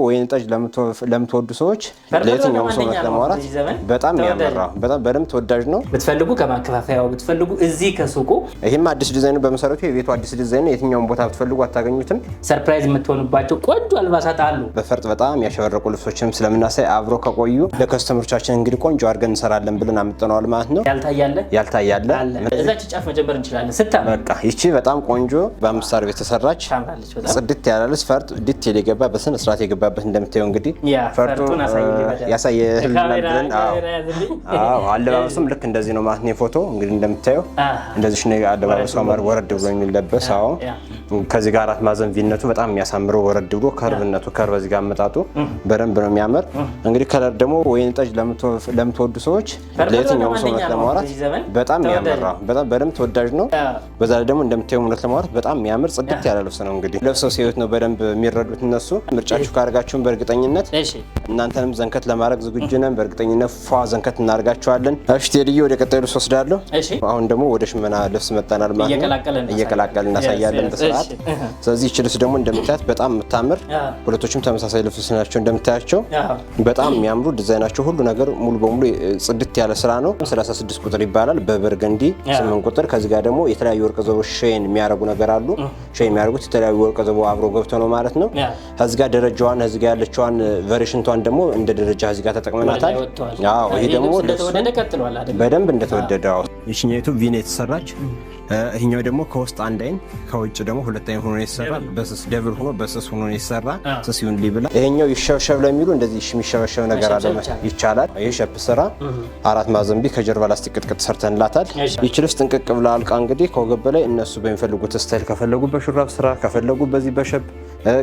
ወይን ጠጅ ለምትወዱ ሰዎች ለየትኛውም ሰው ለማውራት በጣም ያመራው በጣም በደም ተወዳጅ ነው። ብትፈልጉ ከማከፋፈያው ብትፈልጉ እዚህ ከሱቁ ይሄም አዲስ ዲዛይን በመሰረቱ የቤቱ አዲስ ዲዛይን የትኛውም ቦታ ብትፈልጉ አታገኙትም። ሰርፕራይዝ የምትሆኑባቸው ቆንጆ አልባሳት አሉ። በፈርጥ በጣም ያሸበረቁ ልብሶችንም ስለምናሳይ አብሮ ከቆዩ ለከስተመሮቻችን እንግዲህ ቆንጆ አድርገን እንሰራለን ብለን አምጥተናል ማለት ነው። ያልታያለ እዛች ጫፍ መጀመር እንችላለን። በቃ ይቺ በጣም ቆንጆ በአምስታር ቤት ተሰራች ጽድት ያለ ልብስ ፈርጥ ዲቴል የገባ በስነ ስርዓት የገባበት እንደምታየው እንግዲህ ፈርጡን ያሳየህልናል። አለባበሱም ልክ እንደዚህ ነው ማለት ነው። ፎቶ እንግዲህ እንደምታየው እንደዚህ ነው አለባበሱ ማር ወረድ ብሎ የሚለበስ። አዎ ከዚህ ጋር አራት ማዕዘን ቪነቱ በጣም የሚያሳምረው ወረድ ብሎ ከርብነቱ ከርብ እዚህ ጋር አመጣጡ በደንብ ነው የሚያምር። እንግዲህ ከለር ደግሞ ወይን ጠጅ ለምትወዱ ሰዎች ለየትኛውም ሰው ለማውራት በጣም ያመራው በጣም በደንብ ተወዳጅ ነው። በዛ ላይ ደግሞ እንደምታየው እውነት ለማውራት በጣም የሚያምር ጽድት ያለ ልብስ ነው። እንግዲህ ለብሰው ሲዩት ነው በደንብ የሚረዱት እነሱ። ምርጫችሁ ካደረጋችሁን በእርግጠኝነት እናንተንም ዘንከት ለማድረግ ዝግጁ ነን። በእርግጠኝነት ፏ ዘንከት እናደርጋችኋለን። እሺ ቴዲዮ ወደ ቀጣዩ ልብስ ወስዳለሁ። አሁን ደግሞ ወደ ሽመና ልብስ መጣናል ማለት ነው። እየቀላቀልን እናሳያለን በስርዓት። ስለዚህ እቺ ልብስ ደግሞ እንደምታያት በጣም የምታምር ሁለቶችም ተመሳሳይ ልብስ ናቸው። እንደምታያቸው በጣም የሚያምሩ ዲዛይናቸው ሁሉ ነገር ሙሉ በሙሉ ጽድት ያለ ስራ ነው። 36 ቁጥር ይባላል በበርገንዲ 8 ቁጥር። ከዚህ ጋር ደግሞ የተለያዩ ወርቅ ዘቦች ሼን የሚያረጉ ነገር አሉ። ሼን የሚያረጉት የተለያዩ ወርቅ ዘቦ አብሮ ገብቶ ነው ማለት ነው። ከዚህ ጋር ደረጃዋን ከዚህ ጋር ያለችዋን ቬሪሽንቷን ደግሞ እንደ ደረጃ ከዚህ ጋር ተጠቅመናታል። አዎ ይሄ ደግሞ እንደተወደደ ቀጥሏል አይደል? በደንብ እንደተወደደው ይሽኛይቱ ቪኔ የተሰራች ይሄኛው ደግሞ ከውስጥ አንድ አይን ከውጭ ደግሞ ሁለት አይን ሆኖ የተሰራ በስስ ደብል ሆኖ በስስ ሆኖ የተሰራ ስስ ይሁን ሊብላ ይሄኛው ይሸብሸብ ለሚሉ እንደዚህ የሚሸበሸብ ነገር አለ ይቻላል። ይሄ ሸፕ ስራ አራት ማዕዘን ቢ ከጀርባ ላስቲክ ቅጥቅጥ ሰርተንላታል። ይቺ ልብስ ጥንቅቅ ብላ አልቃ እንግዲህ ከወገብ በላይ እነሱ በሚፈልጉት ስታይል ከፈለጉ በሹራብ ስራ ከፈለጉ በዚህ በሸፕ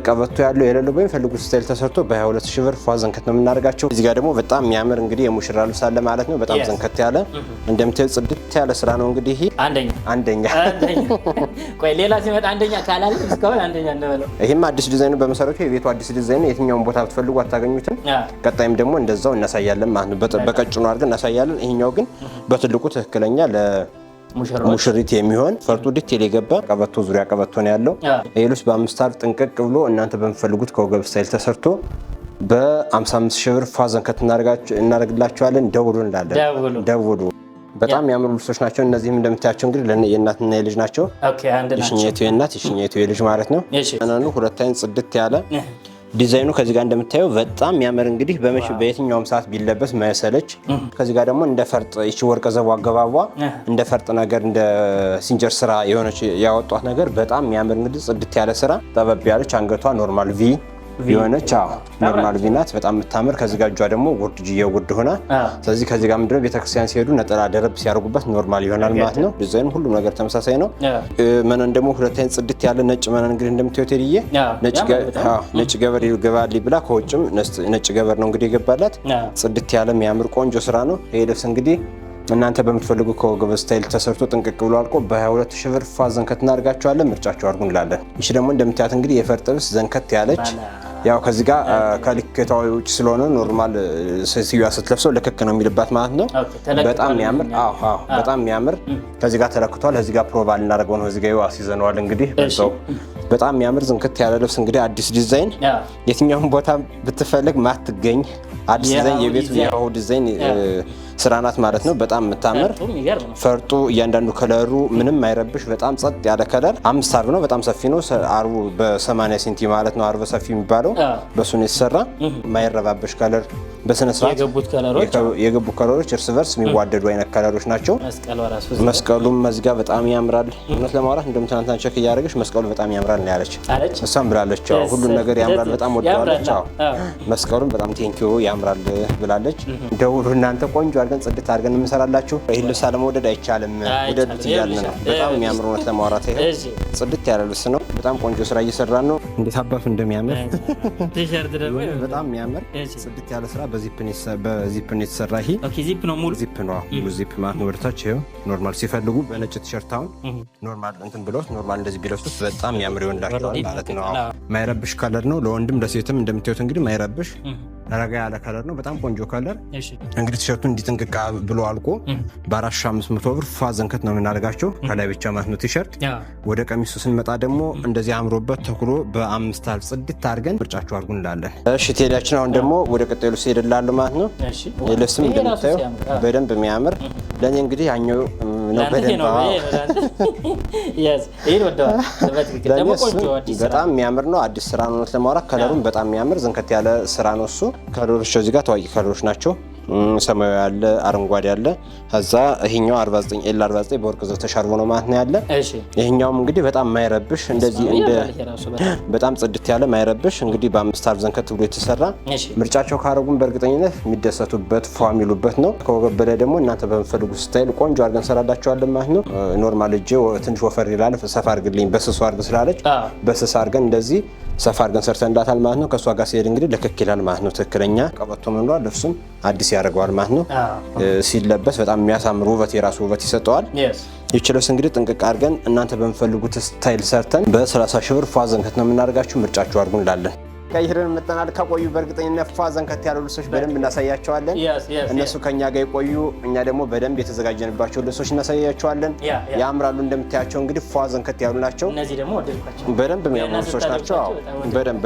ቀበቶ ያለው የሌለው በሚፈልጉት ስታይል ተሰርቶ በ22 ሺህ ብር ፏ ዘንከት ነው የምናደርጋቸው። እዚህ ጋር ደግሞ በጣም የሚያምር እንግዲህ የሙሽራ ልብስ አለ ማለት ነው። በጣም ዘንከት ያለ እንደምታዩ ጽድት ያለ ስራ ነው። እንግዲህ ይሄ አንደኛ ቆይ ሌላ ሲመጣ አንደኛ ካላል እስካሁን አንደኛ እንደበለው። ይሄም አዲስ ዲዛይኑ በመሰረቱ የቤቱ አዲስ ዲዛይን የትኛውን ቦታ ብትፈልጉ አታገኙትም። ቀጣይም ደግሞ እንደዛው እናሳያለን ማለት ነው። በቀጭኑ አድርገን እናሳያለን። ይሄኛው ግን በትልቁ ትክክለኛ ሙሽሪት የሚሆን ፈርጡ ዲቴል የገባ ቀበቶ ዙሪያ ቀበቶ ነው ያለው። ይሄ ልብስ በ5 ጥንቅቅ ብሎ እናንተ በምትፈልጉት ከወገብ ስታይል ተሰርቶ በ55 ሺህ ብር ፏ ዘንከት እናደርግላችኋለን። ደውሉ እንዳለን ደውሉ። በጣም የሚያምሩ ልብሶች ናቸው። እነዚህም እንደምታያቸው እንግዲህ የእናትና የልጅ ናቸው። የሽኛይቱ የእናት የሽኛይቱ የልጅ ማለት ነው። እናኑ ሁለት አይነት ጽድት ያለ ዲዛይኑ ከዚህ ጋር እንደምታየው በጣም የሚያምር እንግዲህ በየትኛውም ሰዓት ቢለበስ ማይሰለች። ከዚህ ጋር ደግሞ እንደ ፈርጥ እቺ ወርቀ ዘቦ አገባቧ እንደ ፈርጥ ነገር እንደ ሲንጀር ስራ የሆነች ያወጧት ነገር በጣም የሚያምር እንግዲህ ጽድት ያለ ስራ ጠበብ ያለች አንገቷ ኖርማል ቪ የሆነች ኖርማል ቪ ናት። በጣም የምታምር ከዚህ ጋር እጇ ደግሞ ጉርድ ጅየው ጉርድ ሆና ስለዚህ ከዚህ ጋር ምንድነው ቤተክርስቲያን ሲሄዱ ነጠላ ደረብ ሲያደርጉበት ኖርማል ይሆናል ማለት ነው። ዲዛይኑ ሁሉ ነገር ተመሳሳይ ነው። መነን ደግሞ ሁለት አይነት ጽድት ያለ ነጭ መነን እንግዲህ እንደምታዩት ቴዲዬ ነጭ ገበር ይገባል ብላ ከውጭም ነጭ ገበር ነው እንግዲህ ይገባላት። ጽድት ያለ የሚያምር ቆንጆ ስራ ነው። ይሄ ልብስ እንግዲህ እናንተ በምትፈልጉ ከወገብ ስታይል ተሰርቶ ጥንቅቅ ብሎ አልቆ በ22 ሺህ ብር ፏ ዘንከት እናደርጋቸዋለን። ምርጫቸው አድርጉ እንላለን። እሺ ደግሞ እንደምታያት እንግዲህ የፈርጥ ልብስ ዘንከት ያለች ያው ከዚህ ጋር ከልክታው ውጭ ስለሆነ ኖርማል ሴትዮዋ ስትለብሰው ልክክ ነው የሚልባት ማለት ነው። በጣም የሚያምር በጣም የሚያምር ከዚህ ጋር ተለክቷል። ከዚህ ጋር ፕሮቫል እናደርገው ነው። እዚህ ጋር ይዋስ ይዘነዋል እንግዲህ በዛው በጣም የሚያምር ዝንክት ያለ ልብስ እንግዲህ አዲስ ዲዛይን የትኛውም ቦታ ብትፈልግ ማትገኝ አዲስ ዲዛይን የቤቱ ያው ዲዛይን ስራ ናት ማለት ነው። በጣም የምታምር ፈርጡ እያንዳንዱ ከለሩ ምንም አይረብሽ በጣም ጸጥ ያለ ከለር 5 አርብ ነው። በጣም ሰፊ ነው። አርቡ በ80 ሴንቲ ማለት ነው። አርብ ሰፊ የሚባለው በሱ ነው የተሰራ። ማይረባበሽ ከለር በስነ ስርዓት የገቡ ከለሮች እርስ በርስ የሚዋደዱ አይነት ከለሮች ናቸው። መስቀሉም መዝጋ በጣም ያምራል። እውነት ለማውራት እንደምትናንታን ቸክ እያደረገች መስቀሉ በጣም ያምራል ነው ያለች። እሷም ብላለች ሁሉን ነገር ያምራል በጣም ወደዋለች። መስቀሉም በጣም ቴንኪዮ ያምራል ብላለች። ደውሉ እናንተ ቆንጆ አድርገን ጽድት አድርገን እንሰራላችሁ። ይሄን ልብስ አለመውደድ አይቻልም። ወደዱት እያልን ነው። በጣም የሚያምር እውነት ለማውራት ይሄ ጽድት ያለ ልብስ ነው። በጣም ቆንጆ ስራ እየሰራን ነው። እንዴት አባቱ እንደሚያምር ቲሸርት ደግሞ በጣም የሚያምር ጽድት ያለ ስራ በዚፕ ነው የተሰራ። ይሄ ዚፕ ነው ሙሉ ዚፕ ማለት ነው። ወደታች ይሄው ኖርማል ሲፈልጉ በነጭ ቲሸርት አሁን ኖርማል እንትን ብሎት ኖርማል እንደዚህ ቢለብሱት በጣም የሚያምር ይሆንላቸዋል ማለት ነው። ማይረብሽ ከለር ነው። ለወንድም ለሴትም እንደምታዩት እንግዲህ ማይረብሽ ረጋ ያለ ከለር ነው። በጣም ቆንጆ ከለር። እንግዲህ ቲሸርቱ እንዲጥንቅቅ ብሎ አልቆ በ4500 ብር ፋዘንከት ነው የምናደርጋቸው ከላይ ብቻ ማለት ነው ቲሸርት። ወደ ቀሚሱ ስንመጣ ደግሞ እንደዚህ አምሮበት ተኩሎ በ5 አር ጽድት አድርገን ምርጫችሁ አድርጉ እንላለን። እሺ ቴዲያችን አሁን ደግሞ ወደ ቀጣዩ ልብስ ሄደላል ማለት ነው። ልብስም እንደምታየው በደንብ የሚያምር ለኔ እንግዲህ ያኛው ነው በደንብ በጣም የሚያምር ነው። አዲስ ስራ ነው ለማውራት ከለሩም በጣም የሚያምር ዘንከት ያለ ስራ ነው እሱ። ከለሮች እዚህ ጋር ታዋቂ ከለሮች ናቸው። ሰማያዊ ያለ፣ አረንጓዴ ያለ፣ ከዛ ይሄኛው 49 ኤል 49 በወርቅ ዘው ተሻርቦ ነው ማለት ነው ያለ። ይሄኛውም እንግዲህ በጣም ማይረብሽ እንደዚህ እንደ በጣም ጽድት ያለ ማይረብሽ እንግዲህ በ5 አር ዘንከት ብሎ የተሰራ ምርጫቸው ካረጉም በእርግጠኝነት የሚደሰቱበት ፏሚሉበት ነው። ከወገብ በላይ ደግሞ እናንተ በምትፈልጉት ስታይል ቆንጆ አድርገን ሰራላችኋለን ማለት ነው። ኖርማል እጄ ትንሽ ወፈር ይላል ሰፋ አድርግልኝ በስሱ አድርግ ስላለች በስስ አድርገን እንደዚህ ሰፋ አድርገን ሰርተንላታል ማለት ነው። ከሷ ጋር ሲሄድ እንግዲህ ልክክ ይላል ማለት ነው። ትክክለኛ ቀበቶ ምንሏል ልብሱም አዲስ ያደርገዋል ማለት ነው። ሲለበስ በጣም የሚያሳምር ውበት የራሱ ውበት ይሰጠዋል። ይቺ ልብስ እንግዲህ ጥንቅቅ አድርገን እናንተ በምትፈልጉት ስታይል ሰርተን በ30 ሺህ ብር ፏዘንከት ነው የምናደርጋችሁ። ምርጫችሁ አድርጉ እንላለን። ቀይረን መጣናል። ከቆዩ በእርግጠኝነት ፏዘንከት ያሉ ልብሶች በደንብ እናሳያቸዋለን። እነሱ ከኛ ጋር የቆዩ እኛ ደግሞ በደንብ የተዘጋጀንባቸው ልብሶች እናሳያቸዋለን። ያምራሉ። እንደምታያቸው እንግዲህ ፏዘንከት ያሉ ናቸው። እነዚህ ደግሞ ወደድኳቸው። በደንብ የሚያምሩ ልብሶች ናቸው። በደንብ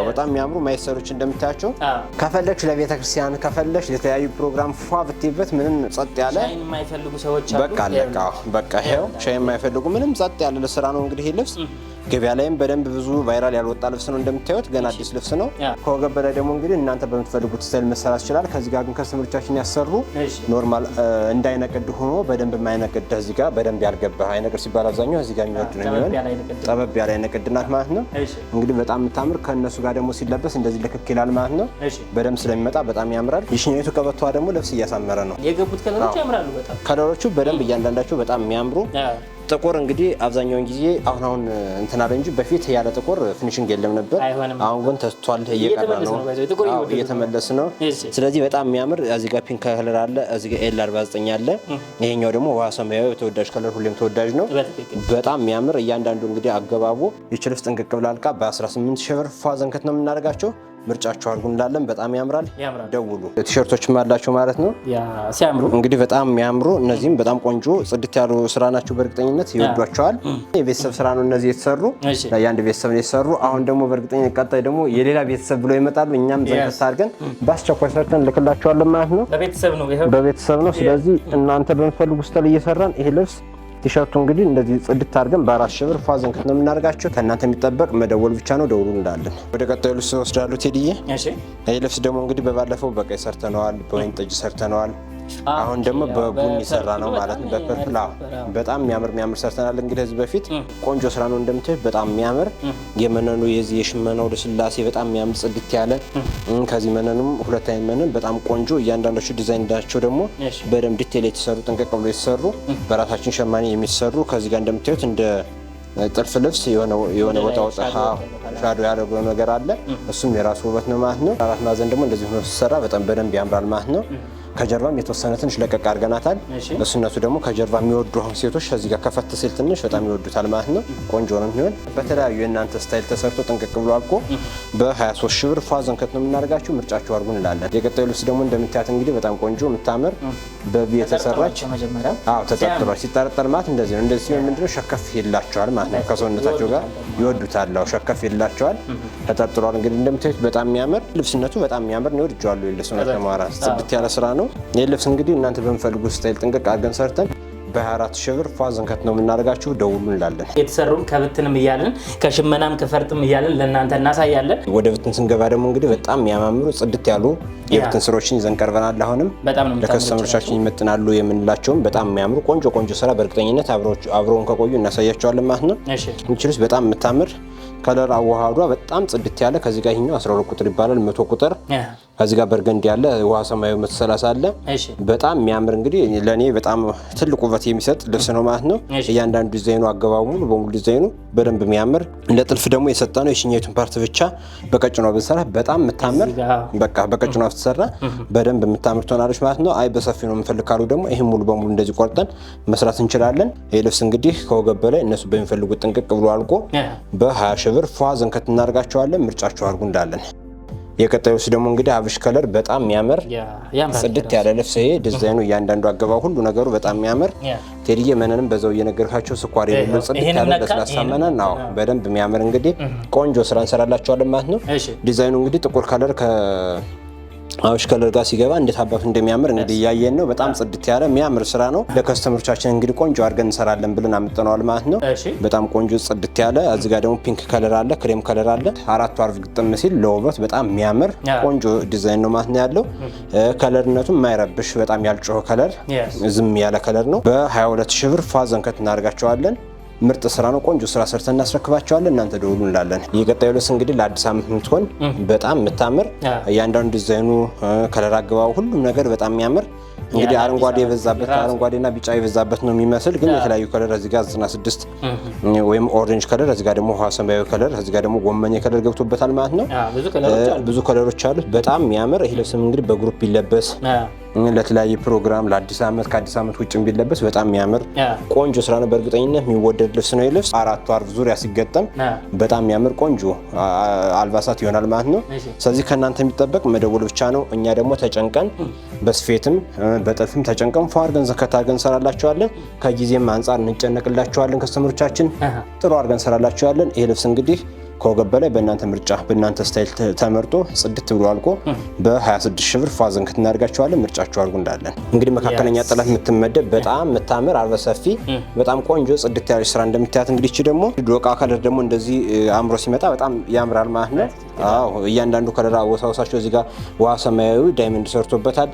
በጣም የሚያምሩ ማይሰሮች እንደምታያቸው ከፈለግሽ ለቤተ ክርስቲያን ከፈለግሽ ለተለያዩ ፕሮግራም ፏ ብትይበት ምንም ጸጥ ያለ ሻይን የማይፈልጉ ሰዎች አሉ። በቃ አለቃ በቃ ይሄው ሻይን የማይፈልጉ ምንም ጸጥ ያለ ለስራ ነው እንግዲህ ይሄ ልብስ ገበያ ላይም በደንብ ብዙ ቫይራል ያልወጣ ልብስ ነው። እንደምታዩት ገና አዲስ ልብስ ነው። ከወገብ በላይ ደግሞ እንግዲህ እናንተ በምትፈልጉት ስታይል መሰራት ይችላል። ከዚህ ጋር ግን ከስተመሮቻችን ያሰሩ ኖርማል እንዳይነቅድ ሆኖ በደንብ የማይነቅድ እዚህ ጋር በደንብ ያልገባ አይነቅድ ሲባል አብዛኛው እዚህ ጋር የሚወድ ነው የሚሆን ጠበብ ያለ አይነቅድናት ማለት ነው። እንግዲህ በጣም የምታምር ከነሱ ጋር ደግሞ ሲለበስ እንደዚህ ልክክ ይላል ማለት ነው። በደንብ ስለሚመጣ በጣም ያምራል። ይሽኛይቱ ቀበቷ ደግሞ ልብስ እያሳመረ ነው። የገቡት ከለሮች ያምራሉ በጣም ከለሮቹ በደንብ እያንዳንዳቸው በጣም የሚያምሩ ጥቁር እንግዲህ አብዛኛውን ጊዜ አሁን እንትና እንጂ በፊት ያለ ጥቁር ፊኒሺንግ የለም ነበር። አሁን ግን ተስቷል እየቀረ ነው እየተመለሰ ነው። ስለዚህ በጣም የሚያምር እዚህ ጋር ፒንክ ከለር አለ፣ እዚህ ጋር ኤል 49 አለ። ይሄኛው ደግሞ ውሃ ሰማያዊ ተወዳጅ ከለር ሁሌም ተወዳጅ ነው። በጣም የሚያምር እያንዳንዱ እንግዲህ አገባቡ ይችላል ጥንቅቅ ብላ አልቃ በ18 ሺህ ብር ፏዘንከት ነው የምናደርጋቸው። ምርጫችሁ አድርጉ እንዳለን በጣም ያምራል። ደውሉ። ቲሸርቶችም አላቸው ማለት ነው። ሲያምሩ እንግዲህ በጣም የሚያምሩ እነዚህም በጣም ቆንጆ ጽድት ያሉ ስራ ናቸው። በእርግጠኝነት ይወዷቸዋል። የቤተሰብ ስራ ነው እነዚህ የተሰሩ ለአንድ ቤተሰብ ነው የተሰሩ። አሁን ደግሞ በእርግጠኝነት ቀጣይ ደግሞ የሌላ ቤተሰብ ብለው ይመጣሉ። እኛም ዘንከት አድርገን በአስቸኳይ ሰርተን ልክላቸዋለን ማለት ነው። በቤተሰብ ነው። ስለዚህ እናንተ በምትፈልጉ ስታይል እየሰራን ይሄ ልብስ ቲሸርቱ እንግዲህ እንደዚህ ጽድት አድርገን በ4 ሺህ ብር ፏዘንከት ነው የምናደርጋቸው። ከእናንተ የሚጠበቅ መደወል ብቻ ነው። ደውሉ እንዳለን። ወደ ቀጣዩ ልብስ ወስዳሉ ቴዲዬ። ይሄ ልብስ ደግሞ እንግዲህ በባለፈው በቀይ ሰርተነዋል፣ በወይን ጠጅ ሰርተነዋል። አሁን ደግሞ በቡኒ ሰራ ነው ማለት ነው። በፐርፕል በጣም የሚያምር ሰርተናል። እንግዲህ እዚህ በፊት ቆንጆ ስራ ነው እንደምታዩት በጣም የሚያምር የመነኑ የዚህ የሽመናው ለስላሴ በጣም የሚያምር ጽድት ያለ ከዚህ መነኑም ሁለት አይነት መነን በጣም ቆንጆ እያንዳንዶቹ ዲዛይን እንዳቸው ደግሞ በደንብ ዲቴል የተሰሩ ጥንቅቅ ብሎ የተሰሩ በራሳችን ሸማኔ የሚሰሩ ከዚህ ጋር እንደምታዩት እንደ ጥልፍ ልብስ የሆነ ወጣ ሻዶ ያደረገው ነገር አለ። እሱም የራሱ ውበት ነው ማለት ነው። አራት ማዕዘን ደግሞ እንደዚህ ሆኖ ሲሰራ በጣም በደንብ ያምራል ማለት ነው። ከጀርባም የተወሰነ ትንሽ ለቀቅ አድርገናታል። እሱነቱ ደግሞ ከጀርባ የሚወዱ አሁን ሴቶች እዚህ ጋር ከፈት ሲል ትንሽ በጣም ይወዱታል ማለት ነው። ቆንጆ ነው የሚሆን በተለያዩ የእናንተ ስታይል ተሰርቶ ጥንቅቅ ብሎ አልቆ በ23 ሺህ ብር ፏዘንከት ነው የምናደርጋችሁ። ምርጫችሁ አድርጉ እንላለን። የቀጣዩ ልብስ ደግሞ እንደምታያት እንግዲህ በጣም ቆንጆ የምታምር በቢ የተሰራች ተጠርጥሯል። ሲጠረጠር ማለት እንደዚህ ነው። እንደዚህ ሲሆን ምንድነው ሸከፍ ይላቸዋል ማለት ነው። ከሰውነታቸው ጋር ይወዱታል። ሸከፍ ይላቸዋል። ተጠርጥሯል። እንግዲህ እንደምታዩት በጣም የሚያምር ልብስነቱ በጣም የሚያምር ነው። ወድጄዋለሁ። የልብስ ነው ተማራ ጽድት ያለ ስራ ነው። ይህ ልብስ እንግዲህ እናንተ በምፈልጉት ስታይል ጥንቅቅ አድርገን ሰርተን በ24 ሺህ ብር ፏዘንከት ነው የምናደርጋችሁ። ደውሉ እንላለን። የተሰሩም ከብትንም እያለን ከሽመናም ከፈርጥም እያለን ለእናንተ እናሳያለን። ወደ ብትን ስንገባ ደግሞ እንግዲህ በጣም የሚያማምሩ ጽድት ያሉ የብትን ስራዎችን ይዘን ቀርበናል። አሁንም ለከስተመሮቻችን ይመጥናሉ የምንላቸውም በጣም የሚያምሩ ቆንጆ ስራ በእርግጠኝነት አብረውን ከቆዩ እናሳያቸዋለን ማለት ነው። እንችልስ በጣም የምታምር ከለር አዋሃዷ በጣም ጽድት ያለ ከዚህ ጋር ይሄኛው 12 ቁጥር ይባላል 100 ቁጥር ከዚህ ጋር በርገንዲ ያለ ውሃ ሰማያዊ 130 አለ። በጣም የሚያምር እንግዲህ ለኔ በጣም ትልቅ ውበት የሚሰጥ ልብስ ነው ማለት ነው። እያንዳንዱ ዲዛይኑ አገባቡ ሙሉ በሙሉ ዲዛይኑ በደንብ የሚያምር ለጥልፍ ደግሞ የሰጠነው የሽኛይቱን ፓርት ብቻ በቀጭኗ ብንሰራ በጣም የምታምር በቃ በቀጭኗ ብትሰራ በደንብ የምታምር ትሆናለች ማለት ነው። አይ በሰፊ ነው የምፈልግ ካሉ ደግሞ ይሄን ሙሉ በሙሉ እንደዚህ ቆርጠን መስራት እንችላለን። ይሄ ልብስ እንግዲህ ከወገብ በላይ እነሱ በሚፈልጉት ጥንቅቅ ብሎ አልቆ በ20 ሺህ ብር ፏዘንከት እናደርጋቸዋለን። ምርጫቸው አድርጉ እንዳለን። የቀጣዩስ ደግሞ እንግዲህ አብሽ ከለር በጣም የሚያምር ጽድት ያለ ልብስ ይሄ ዲዛይኑ እያንዳንዱ አገባው ሁሉ ነገሩ በጣም የሚያምር ቴዲዬ መነንም በዛው እየነገርካቸው ስኳር የሌለው ጽድት ያለ ለስላሳ መነን ነው በደንብ የሚያምር እንግዲህ ቆንጆ ስራ እንሰራላችኋለን ማለት ነው። ዲዛይኑ እንግዲህ ጥቁር ከለር አብሽ ከለር ጋር ሲገባ እንዴት አባቱ እንደሚያምር እንግዲህ ያየን ነው። በጣም ጽድት ያለ የሚያምር ስራ ነው። ለከስተመሮቻችን እንግዲህ ቆንጆ አድርገን እንሰራለን ብለን አምጥተናል ማለት ነው። በጣም ቆንጆ ጽድት ያለ እዚህ ጋር ደግሞ ፒንክ ከለር አለ፣ ክሬም ከለር አለ። አራቱ አርፍ ግጥም ሲል ለውበት በጣም የሚያምር ቆንጆ ዲዛይን ነው ማለት ነው ያለው። ከለርነቱ የማይረብሽ በጣም ያልጮኸ ከለር ዝም ያለ ከለር ነው። በ22 ሺህ ብር ፋዘንከት እናደርጋቸዋለን። ምርጥ ስራ ነው። ቆንጆ ስራ ሰርተን እናስረክባቸዋለን። እናንተ ደውሉ እንላለን። የቀጣዩ ልብስ እንግዲህ ለአዲስ ዓመት የምትሆን በጣም የምታምር እያንዳንዱ ዲዛይኑ ከለር አገባቡ ሁሉም ነገር በጣም የሚያምር እንግዲህ አረንጓዴ የበዛበት አረንጓዴና ቢጫ የበዛበት ነው የሚመስል ግን የተለያዩ ከለር እዚህ ጋር 96 ወይም ኦሬንጅ ከለር እዚህ ጋር ደግሞ ውሃ ሰማያዊ ከለር እዚህ ጋር ደግሞ ጎመኔ ከለር ገብቶበታል ማለት ነው። ብዙ ከለሮች አሉት። በጣም የሚያምር ይሄ ልብስም እንግዲህ በግሩፕ ይለበስ ለተለያየ ፕሮግራም ለአዲስ ዓመት ከአዲስ ዓመት ውጭም ቢለበስ በጣም የሚያምር ቆንጆ ስራ ነው። በእርግጠኝነት የሚወደድ ልብስ ነው። ልብስ አራቱ አርፍ ዙሪያ ሲገጠም በጣም የሚያምር ቆንጆ አልባሳት ይሆናል ማለት ነው። ስለዚህ ከእናንተ የሚጠበቅ መደወል ብቻ ነው። እኛ ደግሞ ተጨንቀን በስፌትም በጥልፍም ተጨንቀን ፏርገን ዘከታ አድርገን እንሰራላችኋለን። ከጊዜም አንጻር እንጨነቅላችኋለን። ከስተመሮቻችን ጥሩ አድርገን እንሰራላችኋለን። ይሄ ልብስ እንግዲህ ከወገብ በላይ በእናንተ ምርጫ በእናንተ ስታይል ተመርጦ ጽድት ብሎ አልቆ በ26 ሺህ ብር ፋዘንከት እናደርጋቸዋለን። ምርጫችሁ አድርጉ እንዳለን እንግዲህ መካከለኛ ጥለት የምትመደብ በጣም የምታምር አርበ ሰፊ በጣም ቆንጆ ጽድት ያለች ስራ እንደምታያት እንግዲህ እቺ ደግሞ ዶቃ ከለር ደግሞ እንደዚህ አምሮ ሲመጣ በጣም ያምራል ማለት ነው። አዎ እያንዳንዱ ከለር አወሳውሳቸው እዚህ ጋር ውሃ ሰማያዊ ዳይመንድ ሰርቶበታል።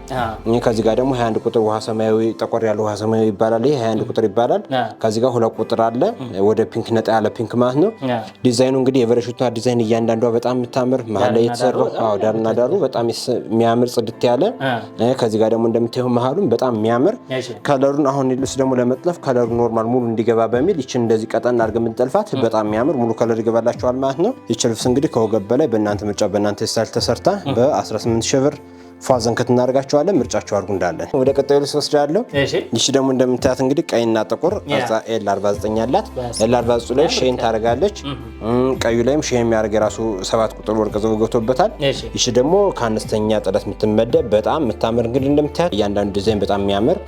ከዚህ ጋር ደግሞ 21 ቁጥር ውሃ ሰማያዊ ጠቆር ያለ ውሃ ሰማያዊ ይባላል። ይሄ 21 ቁጥር ይባላል። ከዚህ ጋር 2 ቁጥር አለ ወደ ፒንክ ነጣ ያለ ፒንክ ማለት ነው። ዲዛይኑ እንግዲህ የበረሽቷ ዲዛይን እያንዳንዷ በጣም የምታምር መሀል ላይ የተሰራው ዳርና ዳሩ በጣም የሚያምር ጽድት ያለ ከዚህ ጋር ደግሞ እንደምታየው መሀሉም በጣም የሚያምር ከለሩን አሁን ልብስ ደግሞ ለመጥለፍ ከለሩ ኖርማል ሙሉ እንዲገባ በሚል ይችን እንደዚህ ቀጠን አድርገን የምንጠልፋት በጣም የሚያምር ሙሉ ከለር ይገባላችኋል ማለት ነው። ይች ልብስ እንግዲህ ከወገብ በላይ በእናንተ ምርጫ በእናንተ ስታይል ተሰርታ በ18 ሺህ ብር ፋዘንከት እናደርጋቸዋለን። ምርጫቸው አድርጉ እንዳለን ወደ ቀጣዩ ልብስ ወስዳለሁ። እሺ ደግሞ እንደምታያት እንግዲህ ቀይና ጥቁር ኤል 49 ያላት ኤል 49 ላይ ሼን ታደርጋለች። ቀዩ ላይም ሼን የሚያደርግ የራሱ 7 ቁጥር ወርቅ ዘው ገብቶበታል። እሺ ደግሞ ከአነስተኛ ጥለት የምትመደብ በጣም የምታምር እንግዲህ እንደምታያት እያንዳንዱ ዲዛይን በጣም የሚያምር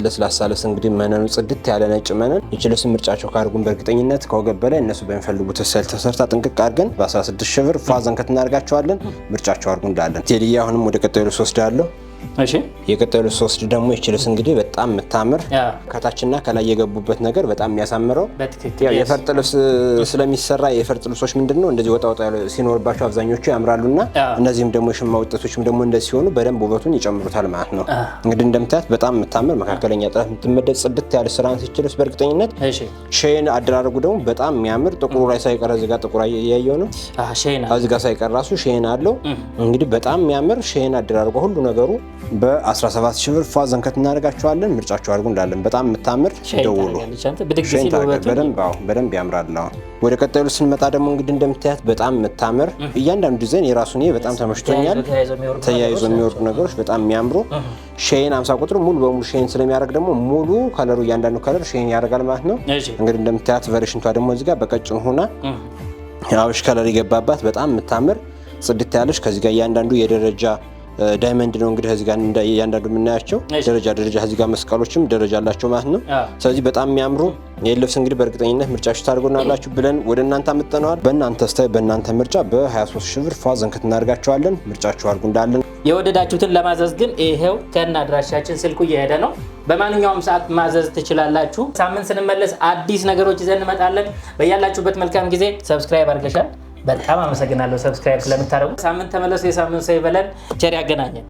ለስላሳ ልብስ እንግዲህ መነኑ ጽድት ያለ ነጭ መነን ይች ልብስ ምርጫቸው ካድርጉን በእርግጠኝነት ከወገብ በላይ እነሱ በሚፈልጉት ስታይል ተሰርታ ጥንቅቅ አድርገን በ16 ሺህ ብር ፋዘንከት እናደርጋቸዋለን። ምርጫቸው አድርጉ እንዳለን ቴዲዬ አሁንም ወደ ቀጣዩ ልብስ ወስዳለሁ። እሺ የቀጣዩ ልብስ ወስድ ደግሞ ይች ልብስ እንግዲህ በጣም የምታምር ከታችና ከላይ የገቡበት ነገር በጣም የሚያሳምረው ያው የፈርጥ ልብስ ስለሚሰራ የፈርጥ ልብሶች ምንድነው እንደዚህ ወጣ ወጣ ሲኖርባቸው አብዛኞቹ ያምራሉና እነዚህም ደግሞ የሽማ ውጤቶችም ደግሞ እንደዚህ ሲሆኑ በደንብ ውበቱን ይጨምሩታል ማለት ነው። እንግዲህ እንደምታያት በጣም የምታምር መካከለኛ ጥራት የምትመደብ ጽድት ያለ ስራ ነው። ይች ልብስ በእርግጠኝነት ሼን አደራረጉ ደግሞ በጣም የሚያምር ጥቁሩ ላይ ሳይቀር እዚህ ጋር ጥቁር ያየው ነው እዚህ ጋር ሳይቀር ራሱ ሼን አለው። እንግዲህ በጣም የሚያምር ሼን አደራረጉ ሁሉ ነገሩ በ17 ሺህ ብር ፋዘንከት እናደርጋቸዋለን። ምርጫቸው አድርጉ እንዳለን በጣም የምታምር ደውሉ በደንብ ያምራል። ወደ ቀጣዩ ስንመጣ ደግሞ እንግዲህ እንደምታያት በጣም የምታምር እያንዳንዱ ዲዛይን የራሱን በጣም ተመችቶኛል። ተያይዞ የሚወርዱ ነገሮች በጣም የሚያምሩ ሼን 50 ቁጥር ሙሉ በሙሉ ሼን ስለሚያደርግ ደግሞ ሙሉ ከለሩ እያንዳንዱ ከለር ሼን ያደርጋል ማለት ነው። እንግዲህ እንደምታያት ቨርሽንቷ ደግሞ እዚህ ጋር በቀጭን ሆና አብሽ ከለር የገባባት በጣም የምታምር ጽድት ያለች ከዚህ ጋር እያንዳንዱ የደረጃ ዳይመንድ ነው እንግዲህ እዚህ ጋር እያንዳንዱ የምናያቸው ደረጃ እዚህ ጋር መስቀሎችም ደረጃ አላቸው ማለት ነው። ስለዚህ በጣም የሚያምሩ የልብስ እንግዲህ በእርግጠኝነት ምርጫችሁ ታደርጉናላችሁ ብለን ወደ እናንተ አመጣነዋል። በእናንተ ስታይል በእናንተ ምርጫ በ23 ሺህ ብር ፋዘንከት እናደርጋቸዋለን። ምርጫችሁ አድርጉ እንዳለን የወደዳችሁትን ለማዘዝ ግን ይሄው ከነ አድራሻችን ስልኩ እየሄደ ነው። በማንኛውም ሰዓት ማዘዝ ትችላላችሁ። ሳምንት ስንመለስ አዲስ ነገሮች ይዘን እንመጣለን። በያላችሁበት መልካም ጊዜ። ሰብስክራይብ አድርገሻል? በጣም አመሰግናለሁ ሰብስክራይብ ስለምታደርጉ። ሳምንት ተመለሱ። የሳምንት ሰው ይበለን። ቸር ያገናኘን።